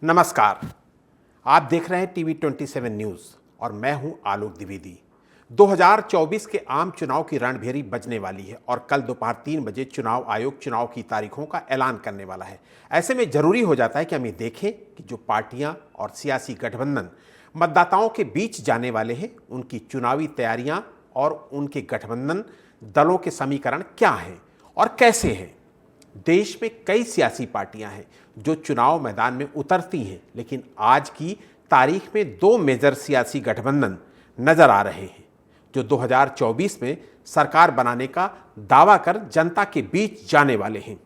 नमस्कार, आप देख रहे हैं टीवी 27 न्यूज़ और मैं हूं आलोक द्विवेदी। 2024 के आम चुनाव की रणभेरी बजने वाली है और कल दोपहर 3 बजे चुनाव आयोग चुनाव की तारीखों का ऐलान करने वाला है। ऐसे में जरूरी हो जाता है कि हम ये देखें कि जो पार्टियां और सियासी गठबंधन मतदाताओं के बीच जाने वाले हैं, उनकी चुनावी तैयारियां और उनके गठबंधन दलों के समीकरण क्या हैं और कैसे हैं। देश में कई सियासी पार्टियां हैं जो चुनाव मैदान में उतरती हैं, लेकिन आज की तारीख में दो मेजर सियासी गठबंधन नजर आ रहे हैं जो 2024 में सरकार बनाने का दावा कर जनता के बीच जाने वाले हैं।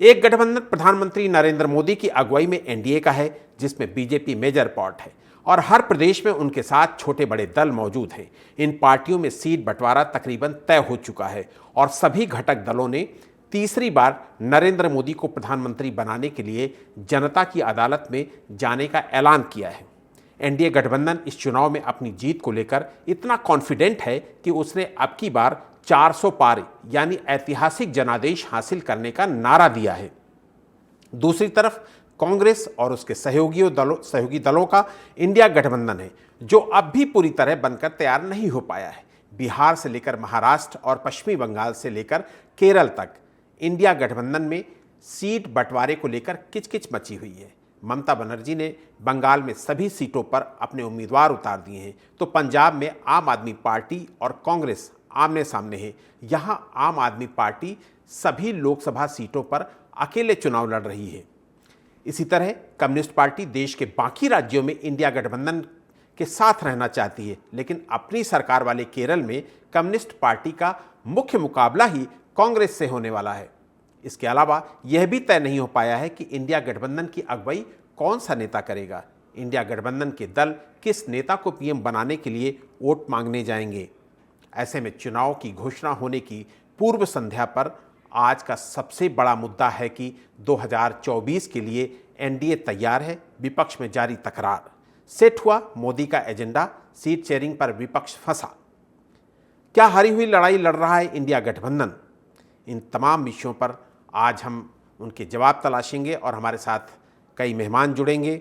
एक गठबंधन प्रधानमंत्री नरेंद्र मोदी की अगुवाई में एनडीए का है, जिसमें बीजेपी मेजर पार्ट है और हर प्रदेश में उनके साथ छोटे बड़े दल मौजूद हैं। इन पार्टियों में सीट बंटवारा तकरीबन तय हो चुका है और सभी घटक दलों ने तीसरी बार नरेंद्र मोदी को प्रधानमंत्री बनाने के लिए जनता की अदालत में जाने का ऐलान किया है। एनडीए गठबंधन इस चुनाव में अपनी जीत को लेकर इतना कॉन्फिडेंट है कि उसने अब की बार 400 पार यानी ऐतिहासिक जनादेश हासिल करने का नारा दिया है। दूसरी तरफ कांग्रेस और उसके सहयोगी दलों का इंडिया गठबंधन है जो अब भी पूरी तरह बनकर तैयार नहीं हो पाया है। बिहार से लेकर महाराष्ट्र और पश्चिमी बंगाल से लेकर केरल तक इंडिया गठबंधन में सीट बंटवारे को लेकर किचकिच मची हुई है। ममता बनर्जी ने बंगाल में सभी सीटों पर अपने उम्मीदवार उतार दिए हैं, तो पंजाब में आम आदमी पार्टी और कांग्रेस आमने सामने है। यहां आम आदमी पार्टी सभी लोकसभा सीटों पर अकेले चुनाव लड़ रही है। इसी तरह कम्युनिस्ट पार्टी देश के बाकी राज्यों में इंडिया गठबंधन के साथ रहना चाहती है, लेकिन अपनी सरकार वाले केरल में कम्युनिस्ट पार्टी का मुख्य मुकाबला ही कांग्रेस से होने वाला है। इसके अलावा यह भी तय नहीं हो पाया है कि इंडिया गठबंधन की अगुवाई कौन सा नेता करेगा। इंडिया गठबंधन के दल किस नेता को पीएम बनाने के लिए वोट मांगने जाएंगे। ऐसे में चुनाव की घोषणा होने की पूर्व संध्या पर आज का सबसे बड़ा मुद्दा है कि 2024 के लिए एनडीए तैयार है। विपक्ष में जारी तकरार, सेट हुआ मोदी का एजेंडा, सीट शेयरिंग पर विपक्ष फंसा। क्या हारी हुई लड़ाई लड़ रहा है इंडिया गठबंधन? इन तमाम विषयों पर आज हम उनके जवाब तलाशेंगे और हमारे साथ कई मेहमान जुड़ेंगे।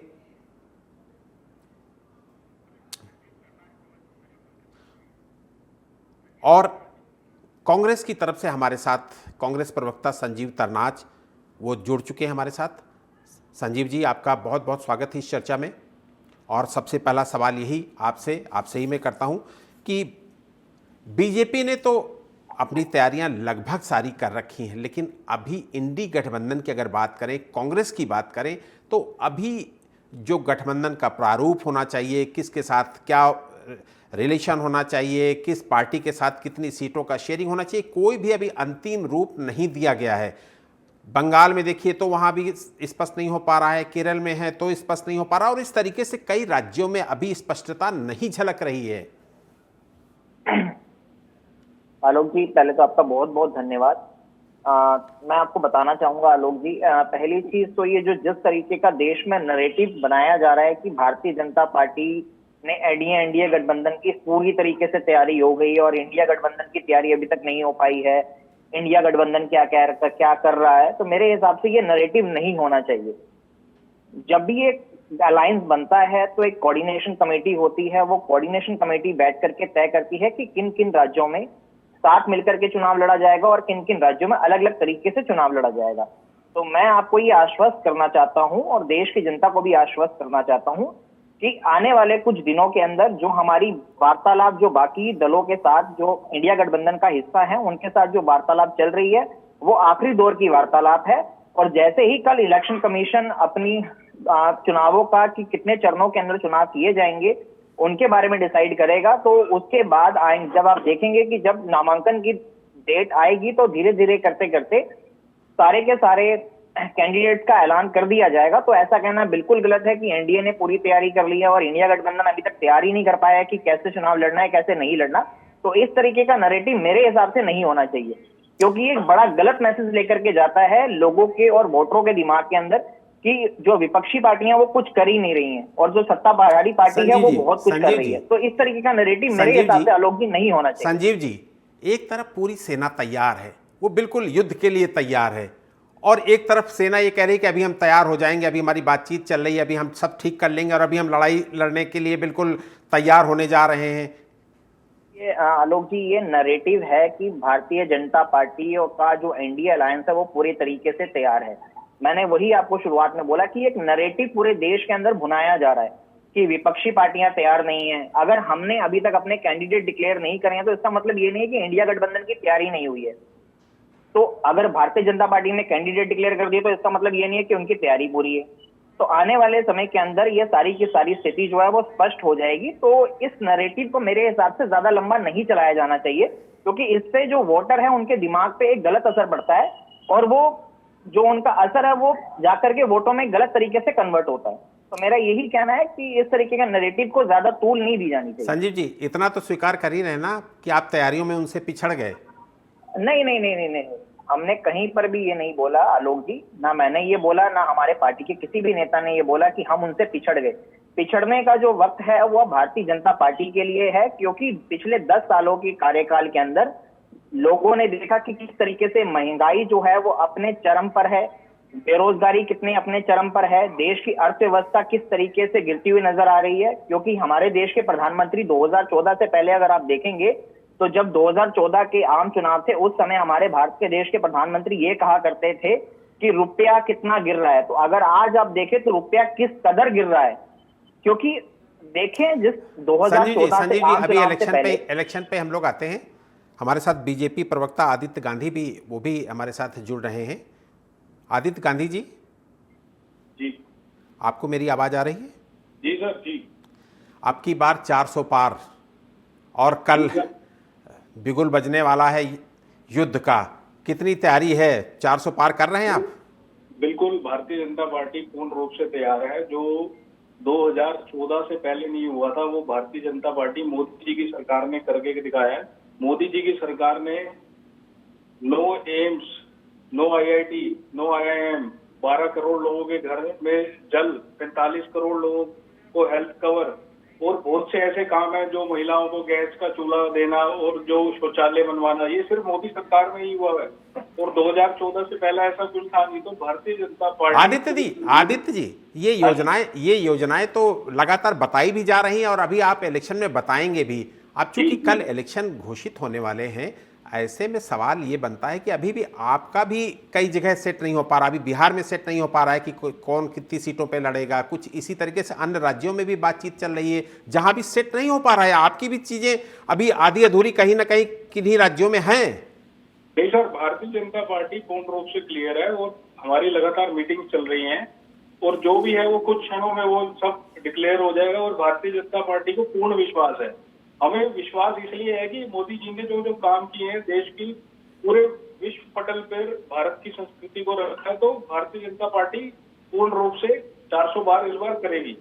और कांग्रेस की तरफ से हमारे साथ कांग्रेस प्रवक्ता संजीव तरनाज वो जुड़ चुके हैं हमारे साथ। संजीव जी, आपका बहुत बहुत स्वागत है इस चर्चा में। और सबसे पहला सवाल यही आपसे ही मैं करता हूं कि बीजेपी ने तो अपनी तैयारियां लगभग सारी कर रखी हैं, लेकिन अभी इंडी गठबंधन की अगर बात करें, कांग्रेस की बात करें, तो अभी जो गठबंधन का प्रारूप होना चाहिए, किसके साथ क्या रिलेशन होना चाहिए, किस पार्टी के साथ कितनी सीटों का शेयरिंग होना चाहिए, कोई भी अभी अंतिम रूप नहीं दिया गया है। बंगाल में देखिए तो वहाँ भी स्पष्ट नहीं हो पा रहा है, केरल में है तो स्पष्ट नहीं हो पा रहा, और इस तरीके से कई राज्यों में अभी स्पष्टता नहीं झलक रही है। आलोक जी, पहले तो आपका बहुत बहुत धन्यवाद। मैं आपको बताना चाहूंगा आलोक जी, पहली चीज तो ये जो जिस तरीके का देश में नैरेटिव बनाया जा रहा है कि भारतीय जनता पार्टी ने एनडीए गठबंधन की पूरी तरीके से तैयारी हो गई और इंडिया गठबंधन की तैयारी अभी तक नहीं हो पाई है, इंडिया गठबंधन क्या कर रहा है, तो मेरे हिसाब से ये नैरेटिव नहीं होना चाहिए। जब भी एक अलायंस बनता है तो एक कोऑर्डिनेशन कमेटी होती है, वो कोऑर्डिनेशन कमेटी बैठ करके तय करती है कि किन किन राज्यों में साथ मिलकर के चुनाव लड़ा जाएगा और किन किन राज्यों में अलग अलग तरीके से चुनाव लड़ा जाएगा। तो मैं आपको ये आश्वस्त करना चाहता हूं और देश की जनता को भी आश्वस्त करना चाहता हूं कि आने वाले कुछ दिनों के अंदर जो हमारी वार्तालाप जो बाकी दलों के साथ जो इंडिया गठबंधन का हिस्सा है उनके साथ जो वार्तालाप चल रही है वो आखिरी दौर की वार्तालाप है। और जैसे ही कल इलेक्शन कमीशन अपनी चुनावों का कि कितने चरणों के अंदर चुनाव किए जाएंगे उनके बारे में डिसाइड करेगा, तो उसके बाद आएंगे जब आप देखेंगे कि जब नामांकन की डेट आएगी तो धीरे धीरे करते करते सारे के सारे कैंडिडेट का ऐलान कर दिया जाएगा। तो ऐसा कहना बिल्कुल गलत है कि एनडीए ने पूरी तैयारी कर ली है और इंडिया गठबंधन अभी तक तैयारी नहीं कर पाया है कि कैसे चुनाव लड़ना है कैसे नहीं लड़ना। तो इस तरीके का नैरेटिव मेरे हिसाब से नहीं होना चाहिए, क्योंकि एक बड़ा गलत मैसेज लेकर के जाता है लोगों के और वोटरों के दिमाग के अंदर कि जो विपक्षी पार्टियां वो कुछ कर ही नहीं रही हैं और जो सत्ताधारी पार्टी है वो बहुत कुछ कर रही है। तो इस तरीके का नैरेटिव मेरे हिसाब से आलोक जी नहीं होना चाहिए। संजीव जी, एक तरफ पूरी सेना तैयार है, वो बिल्कुल युद्ध के लिए तैयार है, और एक तरफ सेना ये कह रही है कि अभी हम तैयार हो जाएंगे, अभी हमारी बातचीत चल रही है, अभी हम सब ठीक कर लेंगे और अभी हम लड़ाई लड़ने के लिए बिल्कुल तैयार होने जा रहे हैं। ये आलोक जी, ये नरेटिव है कि भारतीय जनता पार्टी का जो एनडीए अलायंस है वो पूरे तरीके से तैयार है। मैंने वही आपको शुरुआत में बोला कि एक नरेटिव पूरे देश के अंदर भुनाया जा रहा है कि विपक्षी पार्टियां तैयार नहीं है। अगर हमने अभी तक अपने कैंडिडेट डिक्लेयर नहीं करे हैं तो इसका मतलब ये नहीं है कि इंडिया गठबंधन की तैयारी नहीं हुई है। तो अगर भारतीय जनता पार्टी ने कैंडिडेट डिक्लेयर कर दिए तो इसका मतलब ये नहीं है कि उनकी तैयारी पूरी है। तो आने वाले समय के अंदर ये सारी की सारी स्थिति जो है वो स्पष्ट हो जाएगी। तो इस नैरेटिव को मेरे हिसाब से ज्यादा लंबा नहीं चलाया जाना चाहिए, क्योंकि इससे जो वोटर है उनके दिमाग पे एक गलत असर पड़ता है और वो जो उनका असर है वो जाकर के वोटों में गलत तरीके से कन्वर्ट होता है। तो मेरा यही कहना है कि इस तरीके का नैरेटिव को ज्यादा तूल नहीं दी जानी चाहिए। संजीव जी, इतना तो स्वीकार कर ही रहे ना कि आप तैयारियों में उनसे पिछड़ गए। नहीं नहीं नहीं नहीं नहीं, हमने कहीं पर भी ये नहीं बोला आलोक जी, ना मैंने ये बोला, ना हमारे पार्टी के किसी भी नेता ने ये बोला कि हम उनसे पिछड़ गए। पिछड़ने का जो वक्त है वो भारतीय जनता पार्टी के लिए है, क्योंकि पिछले 10 सालों की कार्यकाल के अंदर लोगों ने देखा कि किस तरीके से महंगाई जो है वो अपने चरम पर है, बेरोजगारी कितने अपने चरम पर है, देश की अर्थव्यवस्था किस तरीके से गिरती हुई नजर आ रही है। क्योंकि हमारे देश के प्रधानमंत्री 2014 से पहले अगर आप देखेंगे तो जब 2014 के आम चुनाव थे उस समय हमारे भारत के देश के प्रधानमंत्री ये कहा करते थे कि रुपया कितना गिर रहा है। तो अगर आज आप देखें तो रुपया किस कदर गिर रहा है, क्योंकि देखें जिस 2014 से आम अभी चुनाव से पहले इलेक्शन पे हम लोग आते हैं। हमारे साथ बीजेपी प्रवक्ता आदित्य गांधी भी वो भी हमारे साथ जुड़ रहे हैं। आदित्य गांधी जी, जी आपको मेरी आवाज आ रही है? जी सर जी। आपकी बार 400 पार और कल बिगुल बजने वाला है युद्ध का। कितनी तैयारी है? 400 पार कर रहे हैं आप? बिल्कुल, भारतीय जनता पार्टी पूर्ण रूप से तैयार है। जो 2014 से पहले नहीं हुआ था वो भारतीय जनता पार्टी मोदी जी की सरकार ने करके दिखाया है। मोदी जी की सरकार ने no AIIMS, no IIT, no IIM, 12 crore लोगों के घर में जल, 45 करोड़ लोगों को हेल्थ कवर और बहुत से ऐसे काम है जो महिलाओं को गैस का चूल्हा देना और जो शौचालय बनवाना, ये सिर्फ मोदी सरकार में ही हुआ है। और 2014 से पहले ऐसा कुछ था नहीं। तो भारतीय जनता पार्टी आदित्य जी, ये योजनाएं तो लगातार बताई भी जा रही हैं और अभी आप इलेक्शन में बताएंगे भी। अब चूंकि कल इलेक्शन घोषित होने वाले हैं, ऐसे में सवाल ये बनता है कि अभी भी आपका भी कई जगह सेट नहीं हो पा रहा। अभी बिहार में सेट नहीं हो पा रहा है कि कौन कितनी सीटों पे लड़ेगा। कुछ इसी तरीके से अन्य राज्यों में भी बातचीत चल रही है जहां भी सेट नहीं हो पा रहा है। आपकी भी चीजें अभी आधी अधूरी कहीं ना कहीं किन्हीं राज्यों में हैं। नहीं सर, भारतीय जनता पार्टी पूर्ण रूप से क्लियर है और हमारी लगातार मीटिंग चल रही है और जो भी है वो कुछ क्षणों में वो सब डिक्लेयर हो जाएगा। और भारतीय जनता पार्टी को पूर्ण विश्वास है। हमें विश्वास इसलिए है कि मोदी जी ने जो जो काम किए हैं, देश की पूरे विश्व पटल पर भारत की संस्कृति को रखा है, तो भारतीय जनता पार्टी पूर्ण रूप से 400 बार इस बार करेगी।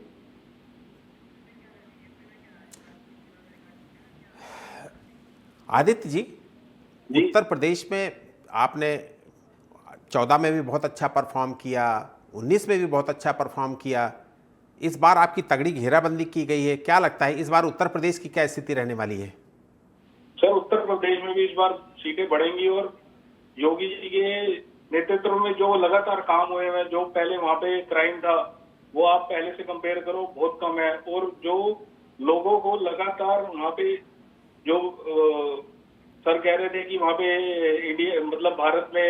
आदित्य जी, उत्तर प्रदेश में आपने 14 में भी बहुत अच्छा परफॉर्म किया, 19 में भी बहुत अच्छा परफॉर्म किया। इस बार आपकी तगड़ी घेराबंदी की गई है। क्या लगता है इस बार उत्तर प्रदेश की क्या स्थिति रहने वाली है? सर, उत्तर प्रदेश में भी इस बार सीटें बढ़ेंगी और योगी जी के नेतृत्व में जो लगातार काम हुए हैं, जो पहले वहां पे क्राइम था वो आप पहले से कंपेयर करो बहुत कम है। और जो लोगों को लगातार वहां पे जो सर कह रहे थे कि वहां पे इंडिया मतलब भारत में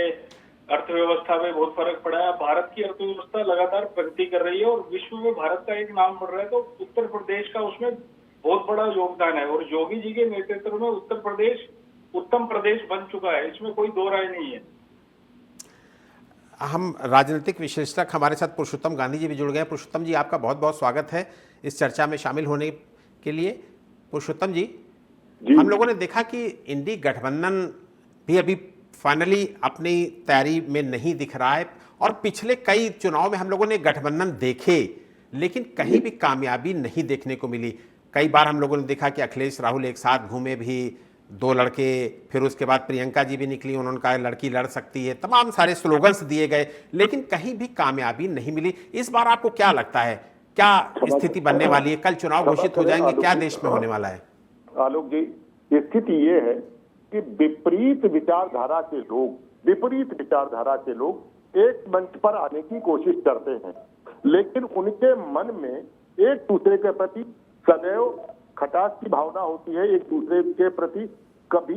अर्थव्यवस्था में बहुत फर्क पड़ा है। भारत की अर्थव्यवस्था लगातार प्रगति कर रही है और विश्व में भारत का एक नाम बढ़ रहा है। तो उत्तर प्रदेश का उसमें बहुत बड़ा योगदान है और योगी जी के नेतृत्व में उत्तर प्रदेश उत्तम प्रदेश बन चुका है, इसमें कोई दो राय नहीं है। हम राजनीतिक विश्लेषक हमारे साथ पुरुषोत्तम गांधी जी भी जुड़ गए। पुरुषोत्तम जी, आपका बहुत बहुत स्वागत है इस चर्चा में शामिल होने के लिए। पुरुषोत्तम जी, हम लोगों ने देखा कि इंडी गठबंधन भी अभी फाइनली अपनी तैयारी में नहीं दिख रहा है और पिछले कई चुनाव में हम लोगों ने गठबंधन देखे लेकिन कहीं भी कामयाबी नहीं देखने को मिली। कई बार हम लोगों ने देखा कि अखिलेश राहुल एक साथ घूमे भी, 2 लड़के, फिर उसके बाद प्रियंका जी भी निकली, उन्होंने कहा लड़की लड़ सकती है, तमाम सारे स्लोगन्स दिए गए लेकिन कहीं भी कामयाबी नहीं मिली। इस बार आपको क्या लगता है, क्या स्थिति बनने वाली है? कल चुनाव घोषित हो जाएंगे, क्या देश में होने वाला है? आलोक जी, स्थिति ये है कि विपरीत विचारधारा के लोग एक मंच पर आने की कोशिश करते हैं, लेकिन उनके मन में एक दूसरे के प्रति सदैव खटास की भावना होती है, एक दूसरे के प्रति कभी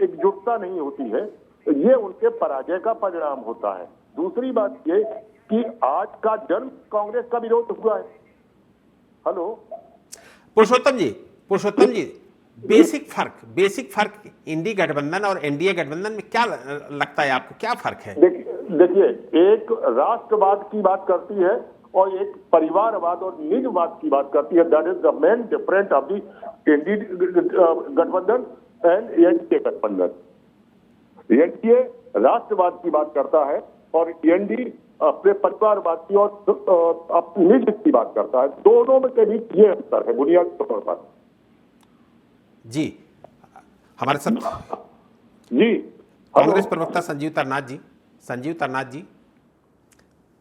एकजुटता नहीं होती है। ये उनके पराजय का परिणाम होता है। दूसरी बात ये कि आज का जन्म कांग्रेस का विरोध हुआ है। हेलो पुरुषोत्तम जी, बेसिक फर्क इंडी गठबंधन और एनडीए गठबंधन में क्या लगता है आपको, क्या फर्क है? देखिए, एक राष्ट्रवाद की बात करती है और एक परिवारवाद और निजवाद की बात करती है। That is the main difference of the NDA गठबंधन एंड एनडीए गठबंधन। एनडीए राष्ट्रवाद की बात करता है और एनडीए अपने परिवारवाद की और अपनी निज की बात करता है। दोनों में के बीच ये अंतर है बुनियादी तौर पर। जी, हमारे साथ जी कांग्रेस प्रवक्ता संजीव तरनाथ जी,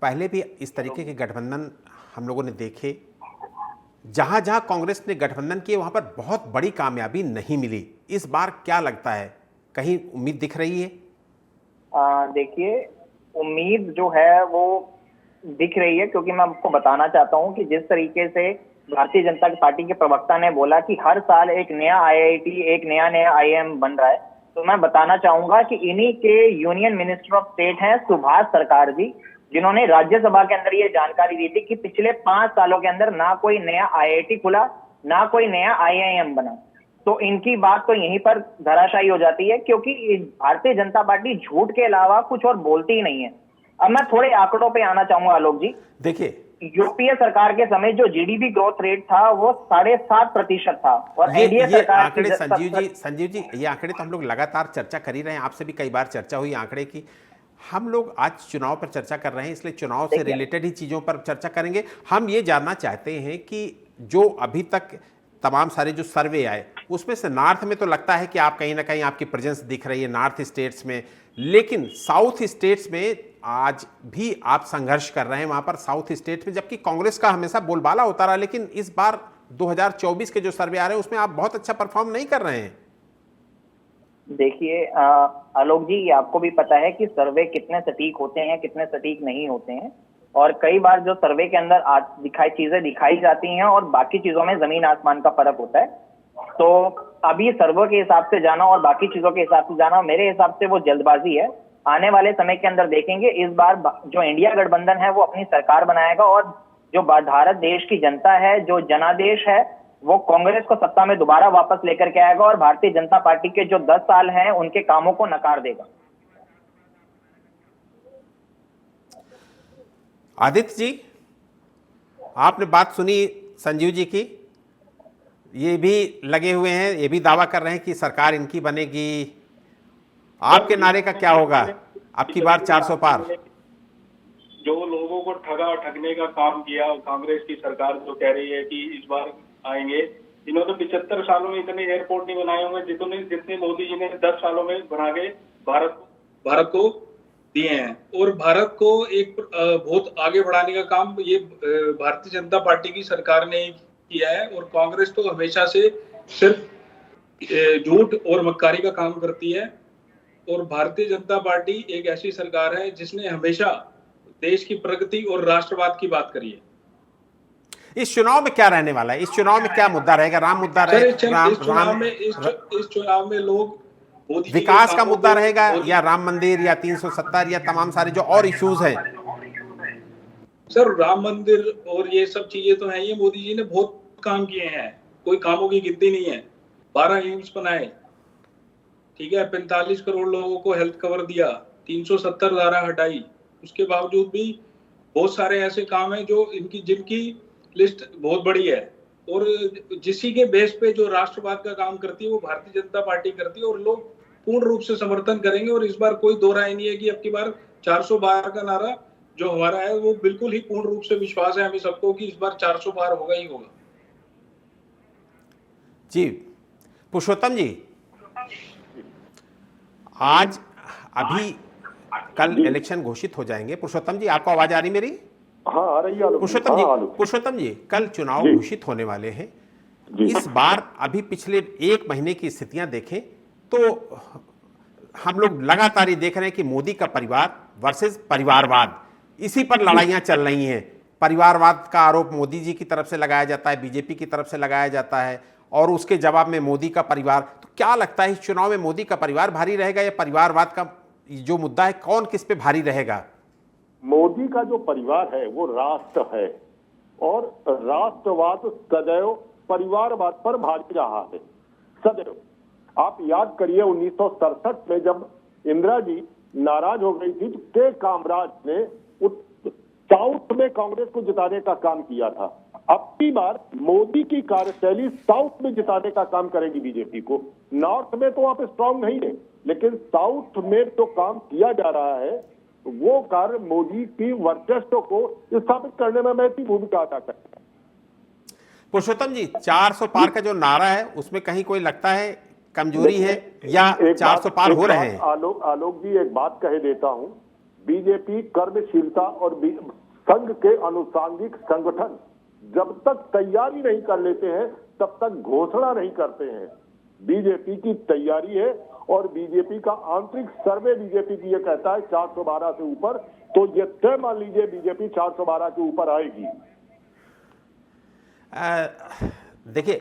पहले भी इस तरीके के गठबंधन हम लोगों ने देखे। जहां जहां कांग्रेस ने गठबंधन किए वहां पर बहुत बड़ी कामयाबी नहीं मिली। इस बार क्या लगता है, कहीं उम्मीद दिख रही है? देखिए, उम्मीद जो है वो दिख रही है, क्योंकि मैं आपको बताना चाहता हूं कि जिस तरीके से भारतीय जनता पार्टी के प्रवक्ता ने बोला कि हर साल एक नया आईआईटी, एक नया आईआईएम बन रहा है, तो मैं बताना चाहूंगा कि इन्हीं के यूनियन मिनिस्टर ऑफ स्टेट हैं सुभाष सरकार जी, जिन्होंने राज्यसभा के अंदर ये जानकारी दी थी कि पिछले 5 सालों के अंदर ना कोई नया आईआईटी खुला, ना कोई नया आईआईएम बना। तो इनकी बात तो यहीं पर धराशायी हो जाती है, क्योंकि भारतीय जनता पार्टी झूठ के अलावा कुछ और बोलती ही नहीं है। अब मैं थोड़े आंकड़ों पे आना चाहूंगा आलोक जी। देखिए, यूपीए सरकार के समय जो जीडीपी ग्रोथ रेट था वो 7.5% था, और एनडीए सरकार आंकड़े संजीव जी, ये आंकड़े तो हम लोग लगातार चर्चा कर ही रहे हैं, आपसे भी कई बार चर्चा हुई आंकड़े की। हम लोग आज चुनाव पर चर्चा कर रहे हैं, इसलिए चुनाव से रिलेटेड ही चीज़ों पर चर्चा करेंगे। हम ये जानना चाहते हैं कि जो अभी तक तमाम सारे जो सर्वे आए उसमें से नॉर्थ में तो लगता है कि आप कहीं ना कहीं आपकी प्रेजेंस दिख रही है नॉर्थ स्टेट्स में, लेकिन साउथ स्टेट्स में आज भी आप संघर्ष कर रहे हैं वहां पर साउथ स्टेट्स में, जबकि कांग्रेस का हमेशा बोलबाला होता रहा। लेकिन इस बार 2024 के जो सर्वे आ रहे हैं उसमें आप बहुत अच्छा परफॉर्म नहीं कर रहे हैं। देखिए आलोक जी, ये आपको भी पता है कि सर्वे कितने सटीक होते हैं, कितने सटीक नहीं होते हैं, और कई बार जो सर्वे के अंदर चीजें दिखाई जाती हैं और बाकी चीजों में जमीन आसमान का फर्क होता है। तो अभी सर्वे के हिसाब से जाना और बाकी चीजों के हिसाब से जाना मेरे हिसाब से वो जल्दबाजी है। आने वाले समय के अंदर देखेंगे, इस बार जो इंडिया गठबंधन है वो अपनी सरकार बनाएगा, और जो भारत देश की जनता है, जो जनादेश है, वो कांग्रेस को सत्ता में दोबारा वापस लेकर के आएगा और भारतीय जनता पार्टी के जो 10 साल हैं उनके कामों को नकार देगा। आदित्य जी, आपने बात सुनी संजीव जी की, ये भी लगे हुए हैं, ये भी दावा कर रहे हैं कि सरकार इनकी बनेगी। आपके नारे का क्या होगा अब की बार 400 पार? जो लोगों को ठगने का काम किया कांग्रेस की सरकार, जो कह रही है कि इस बार आएंगे, इन्होंने 75 सालों में इतने एयरपोर्ट नहीं बनाए होंगे जितने मोदी जी ने 10 सालों में बना के भारत को दिए हैं। और भारत को एक बहुत आगे बढ़ाने का काम ये भारतीय जनता पार्टी की सरकार ने किया है, और कांग्रेस तो हमेशा से सिर्फ झूठ और मक्कारी का काम करती है। और भारतीय जनता पार्टी एक ऐसी सरकार है जिसने हमेशा देश की प्रगति और राष्ट्रवाद की बात करी है। इस चुनाव में क्या रहने वाला है? इस चुनाव में क्या मुद्दा रहेगा? राम मुद्दा रहेगा? इस चुनाव में लोग विकास का मुद्दा रहेगा, या राम मंदिर, या 370, या तमाम सारे जो और इश्यूज हैं? सर, राम मंदिर और ये सब चीजें तो हैं, ये मोदी जी ने बहुत काम किए हैं, कोई कामों की गिनती नहीं है। 12 एम्स बनाए, ठीक है, 45 करोड़ लोगों को हेल्थ कवर दिया, 370 धारा हटाई, उसके बावजूद भी बहुत सारे ऐसे काम हैं जो जिनकी लिस्ट बहुत बड़ी है, और जिसी के बेस पे जो राष्ट्रवाद का काम करती है वो भारतीय जनता पार्टी करती है, और लोग पूर्ण रूप से समर्थन करेंगे। और इस बार कोई दो राय नहीं है कि अब की बार 400 पार का नारा जो हमारा है वो बिल्कुल ही पूर्ण रूप से विश्वास है हमें सबको कि इस बार 400 पार होगा ही होगा। जी पुरुषोत्तम जी, आज अभी कल इलेक्शन घोषित हो जाएंगे। पुरुषोत्तम जी, आपको आवाज आ रही मेरी? हाँ, आ रही है। पुरुषोत्तम जी, कल चुनाव घोषित होने वाले हैं। इस बार अभी पिछले 1 महीने की स्थितियां देखें तो हम लोग लगातार ये देख रहे हैं कि मोदी का परिवार वर्सेस परिवारवाद, इसी पर लड़ाइयां चल रही हैं। परिवारवाद का आरोप मोदी जी की तरफ से लगाया जाता है, बीजेपी की तरफ से लगाया जाता है, और उसके जवाब में मोदी का परिवार। तो क्या लगता है इस चुनाव में मोदी का परिवार भारी रहेगा या परिवारवाद का जो मुद्दा है कौन किस पे भारी रहेगा? मोदी का जो परिवार है वो राष्ट्र है, और राष्ट्रवाद सदैव परिवारवाद पर भारी रहा है, सदैव। आप याद करिए 1967 में जब इंदिरा जी नाराज हो गई थी, के कामराज ने साउथ में कांग्रेस को जिताने का काम किया था। अब की बार मोदी की कार्यशैली साउथ में जिताने का काम करेगी बीजेपी को। नॉर्थ में तो आप स्ट्रांग नहीं है, लेकिन साउथ में जो काम किया जा रहा है वो कार्य मोदी की वर्चस्व को स्थापित करने में महत्वपूर्ण भूमिका अदा करता है। पुरुषोत्तम जी, 400 पार का जो नारा है उसमें कहीं कोई लगता है कमजोरी है या 400 पार हो रहे हैं? आलोक जी, एक बात कह देता हूं, बीजेपी कर्मशीलता और संघ के अनुसांगिक संगठन जब तक तैयारी नहीं कर लेते हैं तब तक घोषणा नहीं करते हैं। बीजेपी की तैयारी है, और बीजेपी का आंतरिक सर्वे बीजेपी की ये कहता है 412 से ऊपर, तो ये तय मान लीजिए बीजेपी 412 के ऊपर आएगी। देखिए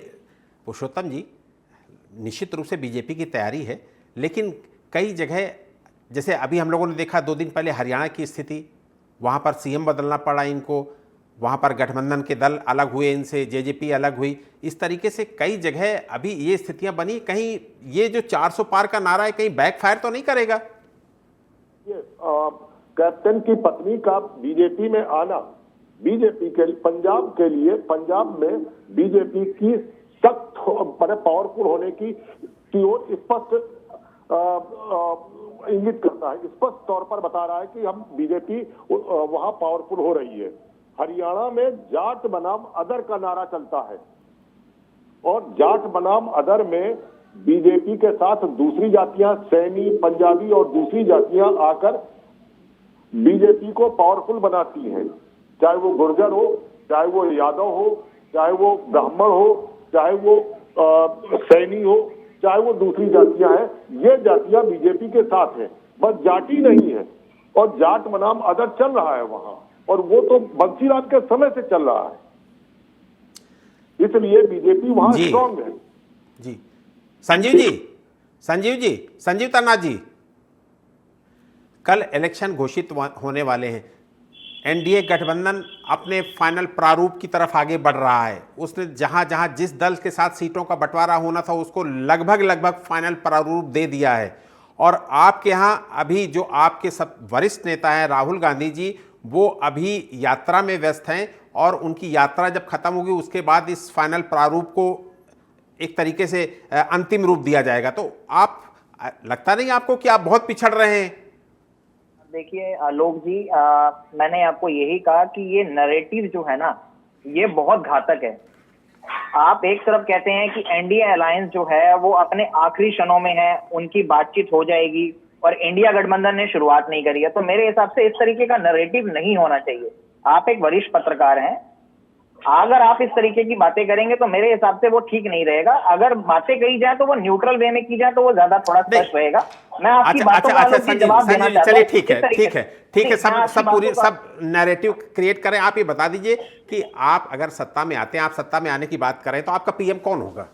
पुरुषोत्तम जी, निश्चित रूप से बीजेपी की तैयारी है, लेकिन कई जगह जैसे अभी हम लोगों ने देखा 2 दिन पहले हरियाणा की स्थिति, वहाँ पर सीएम बदलना पड़ा इनको, वहाँ पर गठबंधन के दल अलग हुए इनसे, जेजेपी अलग हुई, इस तरीके से कई जगह अभी ये स्थितियां बनी। कहीं ये जो 400 पार का नारा है कहीं बैकफायर तो नहीं करेगा? ये कैप्टन की पत्नी का बीजेपी में आना बीजेपी के पंजाब के लिए, पंजाब में बीजेपी की सख्त पावरफुल होने की ओर स्पष्ट इंगित करता है, स्पष्ट तौर पर बता रहा है कि हम बीजेपी वहां पावरफुल हो रही है। हरियाणा में जाट बनाम अदर का नारा चलता है, और जाट बनाम अदर में बीजेपी के साथ दूसरी जातियां, सैनी, पंजाबी और दूसरी जातियां आकर बीजेपी को पावरफुल बनाती हैं। चाहे वो गुर्जर हो, चाहे वो यादव हो, चाहे वो ब्राह्मण हो, चाहे वो सैनी हो, चाहे वो दूसरी जातियां हैं, ये जातियां बीजेपी के साथ हैं, बस जाति नहीं है। और जाट बनाम अदर चल रहा है वहां, और वो तो बंसीलाल के समय से चल रहा है, इसलिए बीजेपी वहां स्ट्रांग है। जी संजीव तन्ना जी, कल इलेक्शन घोषित होने वाले हैं। एनडीए गठबंधन अपने फाइनल प्रारूप की तरफ आगे बढ़ रहा है। उसने जहां जहां जिस दल के साथ सीटों का बंटवारा होना था उसको लगभग फाइनल प्रारूप दे दिया है। और आपके यहाँ अभी जो आपके सब वरिष्ठ नेता हैं राहुल गांधी जी, वो अभी यात्रा में व्यस्त हैं, और उनकी यात्रा जब खत्म होगी उसके बाद इस फाइनल प्रारूप को एक तरीके से अंतिम रूप दिया जाएगा। तो आप, लगता नहीं आपको कि आप बहुत पिछड़ रहे हैं? देखिए आलोक जी, मैंने आपको यही कहा कि ये नैरेटिव जो है ना, ये बहुत घातक है। आप एक तरफ कहते हैं कि एनडीए अलायंस जो है वो अपने आखिरी क्षणों में है, उनकी बातचीत हो जाएगी, और इंडिया गठबंधन ने शुरुआत नहीं करी है। तो मेरे हिसाब से इस तरीके का नैरेटिव नहीं होना चाहिए। आप एक वरिष्ठ पत्रकार हैं, अगर आप इस तरीके की बातें करेंगे तो मेरे हिसाब से वो ठीक नहीं रहेगा। अगर बातें कही जाए तो वो न्यूट्रल वे में की जाए तो वो ज्यादा थोड़ा स्पष्ट रहेगा। मैं आपकी बातों का जवाब देना चाहता हूं। चलिए ठीक है, सब नैरेटिव क्रिएट करें। आप ये बता दीजिए कि आप अगर सत्ता में आते हैं, आप सत्ता में आने की बात करें, तो आपका पीएम कौन होगा?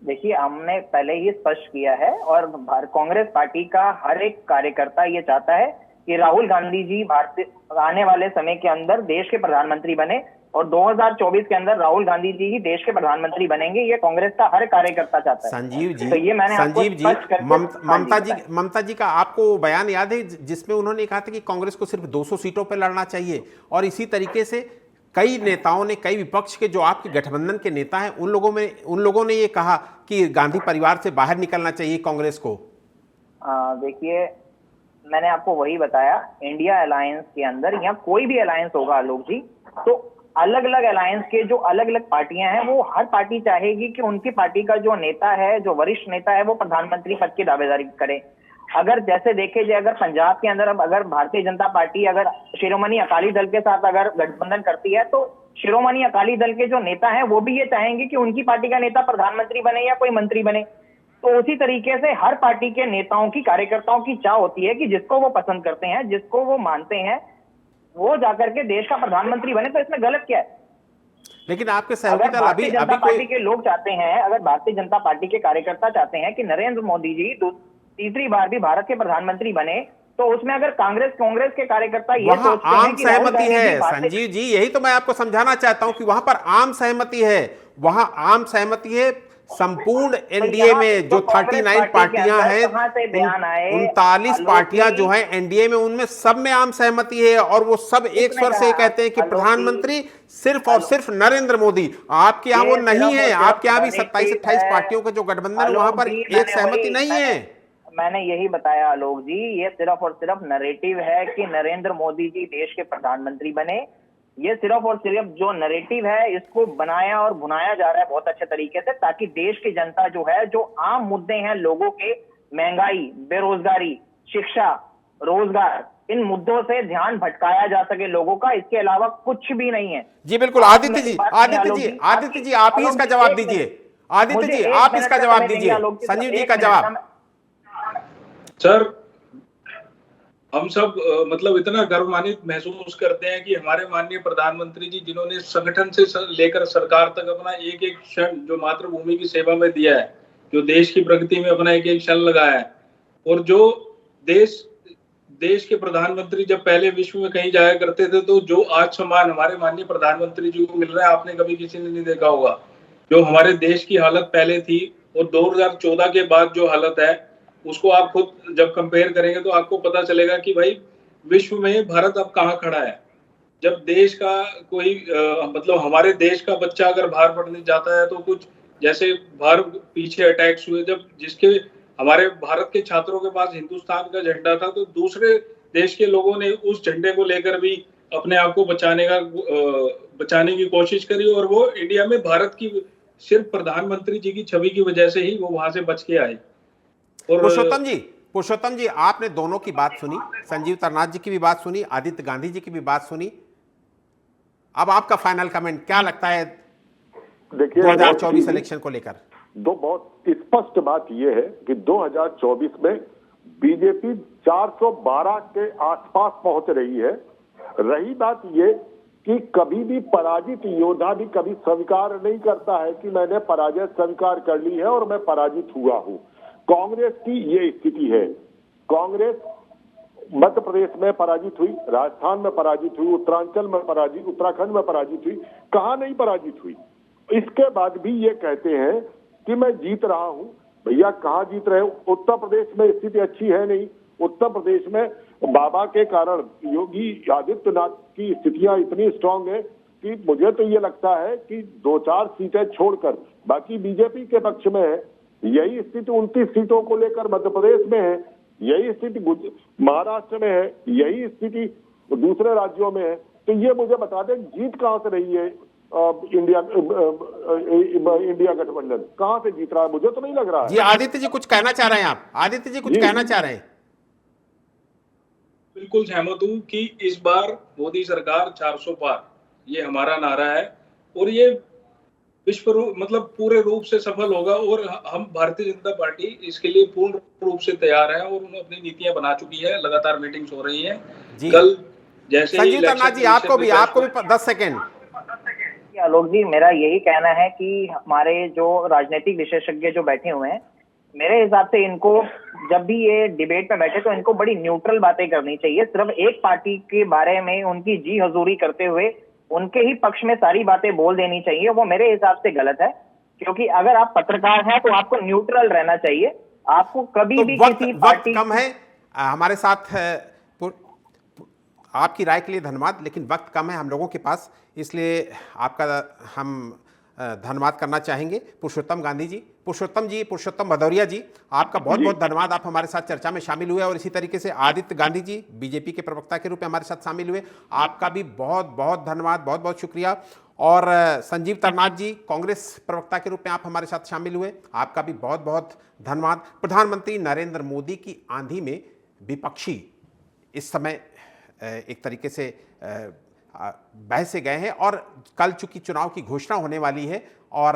देखिए, हमने पहले ही स्पष्ट किया है, और कांग्रेस पार्टी का हर एक कार्यकर्ता ये चाहता है कि राहुल गांधी जी आने वाले समय के अंदर देश के प्रधानमंत्री बने, और 2024 के अंदर राहुल गांधी जी ही देश के प्रधानमंत्री बनेंगे। ये कांग्रेस का हर कार्यकर्ता चाहता है। संजीव जी, तो ये मैंने ममता जी का आपको बयान याद है जिसमें उन्होंने कहा था कि कांग्रेस को सिर्फ 200 सीटों पर लड़ना चाहिए, और इसी तरीके से कई नेताओं ने, कई विपक्ष के जो आपके गठबंधन के नेता हैं, उन लोगों ने ये कहा कि गांधी परिवार से बाहर निकलना चाहिए कांग्रेस को। देखिए, मैंने आपको वही बताया, इंडिया अलायंस के अंदर या कोई भी अलायंस होगा आलोक जी, तो अलग अलग अलायंस के जो अलग अलग पार्टियां हैं, वो हर पार्टी चाहेगी कि उनकी पार्टी का जो नेता है, जो वरिष्ठ नेता है, वो प्रधानमंत्री पद की दावेदारी करे। अगर जैसे देखे जाए, अगर पंजाब के अंदर अब अगर भारतीय जनता पार्टी अगर शिरोमणि अकाली दल के साथ अगर गठबंधन करती है, तो शिरोमणि अकाली दल के जो नेता हैं वो भी ये चाहेंगे कि उनकी पार्टी का नेता प्रधानमंत्री बने या कोई मंत्री बने। तो उसी तरीके से हर पार्टी के नेताओं की, कार्यकर्ताओं की चाह होती है कि जिसको वो पसंद करते हैं, जिसको वो मानते हैं, वो जाकर के देश का प्रधानमंत्री बने। तो इसमें गलत क्या है? लेकिन आपके सहयोगी अगर दल भारतीय जनता अभी पार्टी कोई के लोग चाहते हैं, अगर भारतीय जनता पार्टी के कार्यकर्ता चाहते हैं कि नरेंद्र मोदी जी तीसरी बार भी भारत के प्रधानमंत्री बने, तो उसमें अगर कांग्रेस के कार्यकर्ता ये वहां सोचते हैं आम कि राहुल सहमति गांधी है जी भारतीय, संजीव जी, यही तो मैं आपको समझाना चाहता हूं कि वहां पर आम सहमति है, वहां आम सहमति है संपूर्ण एनडीए यहाँ में तो जो कांग्रेस 39 पार्टी के पार्टियां अंदर हैं, कहां से बयान आए 39 आलोक पार्टियां जी? जो हैं एनडीए में, उनमें सब में आम सहमति है और वो सब एक किसने स्वर से कहा कहते हैं कि आलोक जी? प्रधानमंत्री सिर्फ और सिर्फ नरेंद्र मोदी। आपके यहाँ वो ये नहीं सिर्फ है, और सिर्फ आपके यहाँ भी नरेटिव 27-28 है। पार्टियों का जो गठबंधन है वहां आलोक पर जी, एक सहमति नहीं है। मैंने यही बताया आलोक जी, ये सिर्फ और सिर्फ नरेटिव है कि नरेंद्र मोदी जी देश के प्रधानमंत्री बने। ये सिर्फ और सिर्फ जो नरेटिव है, इसको बनाया और भुनाया जा रहा है बहुत अच्छे तरीके से, ताकि देश की जनता जो है, जो आम मुद्दे हैं लोगों के, महंगाई, बेरोजगारी, शिक्षा, रोजगार, इन मुद्दों से ध्यान भटकाया जा सके लोगों का। इसके अलावा कुछ भी नहीं है। जी बिल्कुल। आदित्य जी, आप ही इसका जवाब दीजिए। आदित्य जी, आप इसका जवाब दीजिए, संजीव जी का जवाब। सर, हम सब मतलब इतना गर्वान्वित महसूस करते हैं कि हमारे माननीय प्रधानमंत्री जी, जिन्होंने संगठन से लेकर सरकार तक अपना एक एक क्षण जो मातृभूमि की सेवा में दिया है, जो देश की प्रगति में अपना एक एक क्षण लगाया है, और जो देश के प्रधानमंत्री जब पहले विश्व में कहीं जाया करते थे, तो जो आज सम्मान हमारे माननीय प्रधानमंत्री जी को मिल रहा है, आपने कभी किसी ने नहीं देखा होगा। जो हमारे देश की हालत पहले थी और 2014 के बाद जो हालत है, उसको आप खुद जब कंपेयर करेंगे तो आपको पता चलेगा कि भाई विश्व में भारत अब कहाँ खड़ा है। जब देश का कोई मतलब हमारे देश का बच्चा अगर बाहर पढ़ने जाता है, तो कुछ जैसे बाहर पीछे अटैक्स हुए, जब जिसके हमारे भारत के छात्रों के पास हिंदुस्तान का झंडा था, तो दूसरे देश के लोगों ने उस झंडे को लेकर भी अपने आप को बचाने की कोशिश करी, और वो इंडिया में भारत की सिर्फ प्रधानमंत्री जी की छवि की वजह से ही वो वहां से बच के आए। और पुरुषोत्तम जी, आपने दोनों की बात सुनी, संजीव तरनाथ जी की भी बात सुनी, आदित्य गांधी जी की भी बात सुनी। अब आपका फाइनल कमेंट क्या लगता है देखिए 2024 इलेक्शन को लेकर? दो बहुत स्पष्ट बात यह है कि 2024 में बीजेपी 412 के आसपास पहुंच रही है। रही बात ये कि कभी भी पराजित योद्धा भी कभी स्वीकार नहीं करता है कि मैंने पराजय स्वीकार कर ली है और मैं पराजित हुआ हूं। कांग्रेस की ये स्थिति है। कांग्रेस मध्य प्रदेश में पराजित हुई, राजस्थान में पराजित हुई, उत्तरांचल में पराजित, उत्तराखंड में पराजित हुई, कहां नहीं पराजित हुई। इसके बाद भी ये कहते हैं कि मैं जीत रहा हूं। भैया कहां जीत रहे हो? उत्तर प्रदेश में स्थिति अच्छी है नहीं। उत्तर प्रदेश में बाबा के कारण योगी आदित्यनाथ की स्थितियां इतनी स्ट्रांग है कि मुझे तो ये लगता है कि 2-4 सीटें छोड़कर बाकी बीजेपी के पक्ष में है। यही स्थिति 29 सीटों को लेकर मध्य प्रदेश में है, यही स्थिति महाराष्ट्र में है, यही स्थिति दूसरे राज्यों में है। तो ये मुझे बता दें जीत कहां से रही है? इंडिया गठबंधन कहां से जीत रहा है? मुझे तो नहीं लग रहा है। जी आदित्य जी कुछ कहना चाह रहे हैं आप? आदित्य जी कुछ कहना चाह रहे हैं? बिल्कुल सहमत हूं कि इस बार मोदी सरकार 400 पार, ये हमारा नारा है, और ये मतलब पूरे रूप से सफल होगा। और हम भारतीय जनता पार्टी इसके लिए पूर्ण रूप से तैयार है, और उन्होंने अपनी नीतियां बना चुकी है, लगातार मीटिंग्स हो रही है। कल जैसे संजीव तरनाथ जी, आपको भी 10 सेकेंड। आलोक जी, मेरा यही कहना है कि हमारे जो राजनीतिक विशेषज्ञ जो बैठे हुए हैं, मेरे हिसाब से इनको जब भी ये डिबेट में बैठे तो इनको बड़ी न्यूट्रल बातें करनी चाहिए। सिर्फ एक पार्टी के बारे में उनकी जी हजूरी करते हुए उनके ही पक्ष में सारी बातें बोल देनी चाहिए, वो मेरे हिसाब से गलत है। क्योंकि अगर आप पत्रकार हैं तो आपको न्यूट्रल रहना चाहिए। आपको कभी भी किसी पार्टी कम है हमारे साथ। आपकी राय के लिए धन्यवाद, लेकिन वक्त कम है हम लोगों के पास, इसलिए आपका हम धन्यवाद करना चाहेंगे। पुरुषोत्तम गांधी जी, पुरुषोत्तम भदौरिया जी, आपका बहुत बहुत धन्यवाद, आप हमारे साथ चर्चा में शामिल हुए। और इसी तरीके से आदित्य गांधी जी बीजेपी के प्रवक्ता के रूप में हमारे साथ शामिल हुए, आपका भी बहुत बहुत धन्यवाद, बहुत बहुत शुक्रिया। और संजीव तरनाथ जी, कांग्रेस प्रवक्ता के रूप में आप हमारे साथ शामिल हुए, आपका भी बहुत बहुत धन्यवाद। प्रधानमंत्री नरेंद्र मोदी की आंधी में विपक्षी इस समय एक तरीके से बह से गए हैं। और कल चूंकि चुनाव की घोषणा होने वाली है और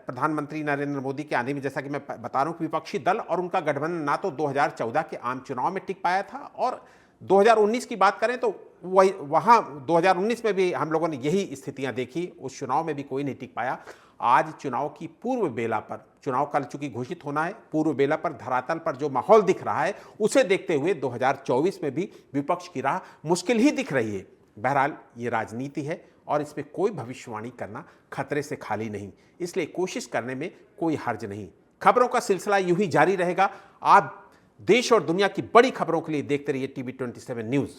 प्रधानमंत्री नरेंद्र मोदी के आने में, जैसा कि मैं बता रहा हूं कि विपक्षी दल और उनका गठबंधन ना तो 2014 के आम चुनाव में टिक पाया था, और 2019 की बात करें तो वही वहां 2019 में भी हम लोगों ने यही स्थितियां देखी, उस चुनाव में भी कोई नहीं टिक पाया। आज चुनाव की पूर्व बेला पर, चुनाव कल चूंकि घोषित होना है, पूर्व बेला पर धरातल पर जो माहौल दिख रहा है उसे देखते हुए 2024 में भी विपक्ष की राह मुश्किल ही दिख रही है। बहरहाल ये राजनीति है और इसमें कोई भविष्यवाणी करना खतरे से खाली नहीं, इसलिए कोशिश करने में कोई हर्ज नहीं। खबरों का सिलसिला यूं ही जारी रहेगा। आप देश और दुनिया की बड़ी खबरों के लिए देखते रहिए TV 27 न्यूज़।